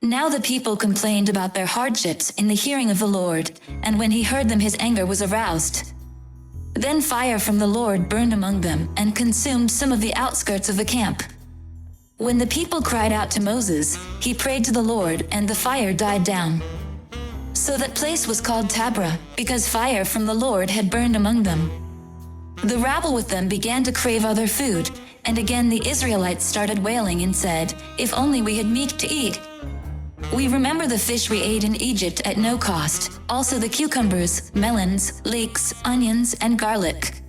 Now the people complained about their hardships in the hearing of the Lord, and when he heard them his anger was aroused. Then fire from the Lord burned among them and consumed some of the outskirts of the camp. When the people cried out to Moses, he prayed to the Lord, and the fire died down. So that place was called Taberah, because fire from the Lord had burned among them. The rabble with them began to crave other food, and again the Israelites started wailing and said, "If only we had meat to eat. We remember the fish we ate in Egypt at no cost, also the cucumbers, melons, leeks, onions, and garlic.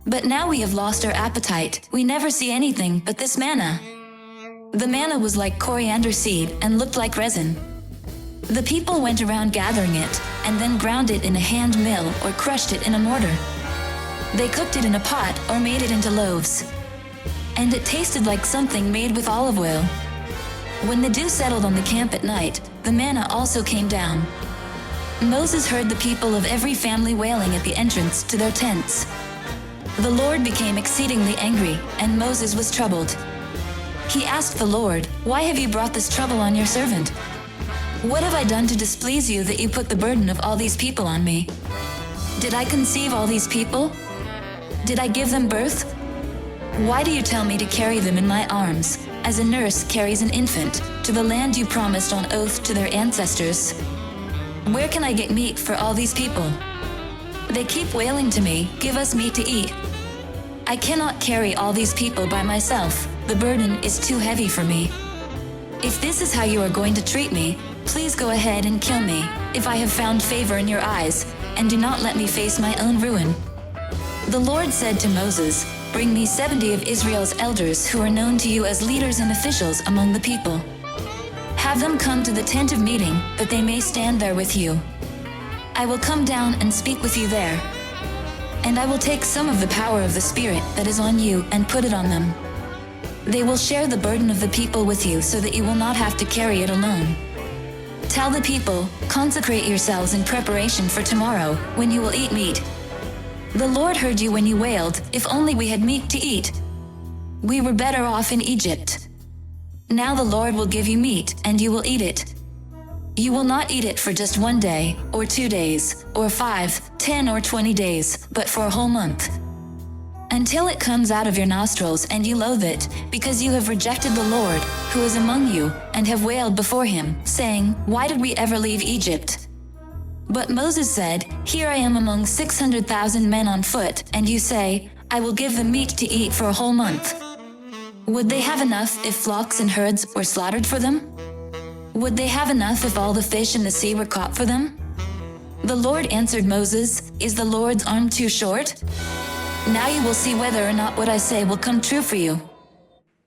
But now we have lost our appetite, we never see anything but this manna." The manna was like coriander seed and looked like resin. The people went around gathering it, and then ground it in a hand mill or crushed it in a mortar. They cooked it in a pot or made it into loaves. And it tasted like something made with olive oil. When the dew settled on the camp at night, the manna also came down. Moses heard the people of every family wailing at the entrance to their tents. The Lord became exceedingly angry, and Moses was troubled. He asked the Lord, "Why have you brought this trouble on your servant? What have I done to displease you that you put the burden of all these people on me? Did I conceive all these people? Did I give them birth? Why do you tell me to carry them in my arms, as a nurse carries an infant, to the land you promised on oath to their ancestors? Where can I get meat for all these people? They keep wailing to me, 'Give us meat to eat.' I cannot carry all these people by myself, the burden is too heavy for me. If this is how you are going to treat me, please go ahead and kill me, if I have found favor in your eyes, and do not let me face my own ruin." The Lord said to Moses, "Bring me 70 of Israel's elders who are known to you as leaders and officials among the people. Have them come to the tent of meeting, that they may stand there with you. I will come down and speak with you there. And I will take some of the power of the Spirit that is on you and put it on them. They will share the burden of the people with you so that you will not have to carry it alone. Tell the people, 'Consecrate yourselves in preparation for tomorrow, when you will eat meat.' The Lord heard you when you wailed, 'If only we had meat to eat. We were better off in Egypt.' Now the Lord will give you meat, and you will eat it. You will not eat it for just 1 day, or 2 days, or 5, 10, or 20 days, but for a whole month. Until it comes out of your nostrils and you loathe it, because you have rejected the Lord, who is among you, and have wailed before him, saying, 'Why did we ever leave Egypt?' But Moses said, 'Here I am among 600,000 men on foot, and you say, I will give them meat to eat for a whole month. Would they have enough if flocks and herds were slaughtered for them? Would they have enough if all the fish in the sea were caught for them?' The Lord answered Moses, 'Is the Lord's arm too short? Now you will see whether or not what I say will come true for you.'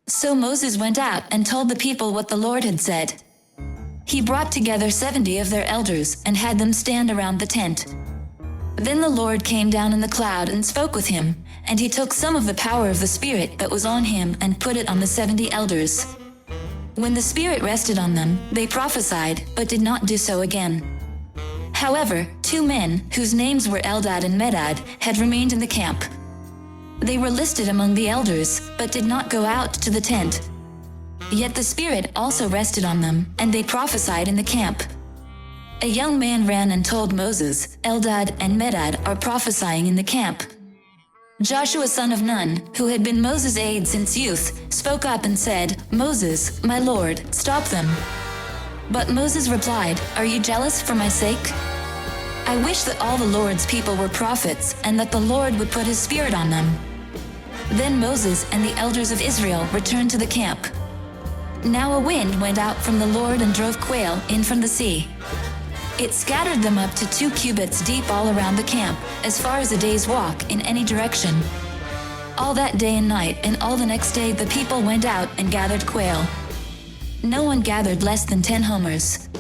So Moses went out and told the people what the Lord had said. He brought together 70 of their elders and had them stand around the tent. Then the Lord came down in the cloud and spoke with him, and he took some of the power of the Spirit that was on him and put it on the 70 elders. When the Spirit rested on them, they prophesied, but did not do so again. However, 2 men, whose names were Eldad and Medad, had remained in the camp. They were listed among the elders, but did not go out to the tent. Yet the Spirit also rested on them, and they prophesied in the camp. A young man ran and told Moses, "Eldad and Medad are prophesying in the camp." Joshua son of Nun, who had been Moses' aide since youth, spoke up and said, "Moses, my Lord, stop them." But Moses replied, "Are you jealous for my sake? I wish that all the Lord's people were prophets, and that the Lord would put his Spirit on them." Then Moses and the elders of Israel returned to the camp. Now a wind went out from the Lord and drove quail in from the sea. It scattered them up to 2 cubits deep all around the camp, as far as a day's walk in any direction. All that day and night and all the next day the people went out and gathered quail. No one gathered less than 10 homers.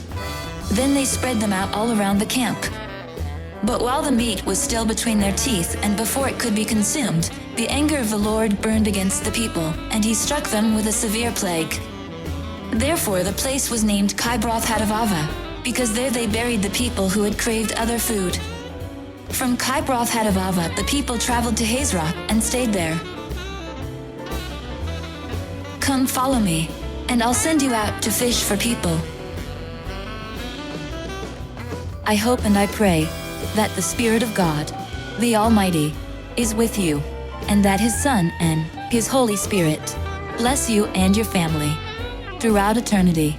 Then they spread them out all around the camp. But while the meat was still between their teeth and before it could be consumed, the anger of the Lord burned against the people, and he struck them with a severe plague. Therefore the place was named Kibroth-Hattaavah, because there they buried the people who had craved other food. From Kibroth-Hattaavah the people traveled to Hazerah and stayed there. "Come follow me, and I'll send you out to fish for people," I hope and I pray that the Spirit of God, the Almighty, is with you, and that His Son and His Holy Spirit bless you and your family throughout eternity.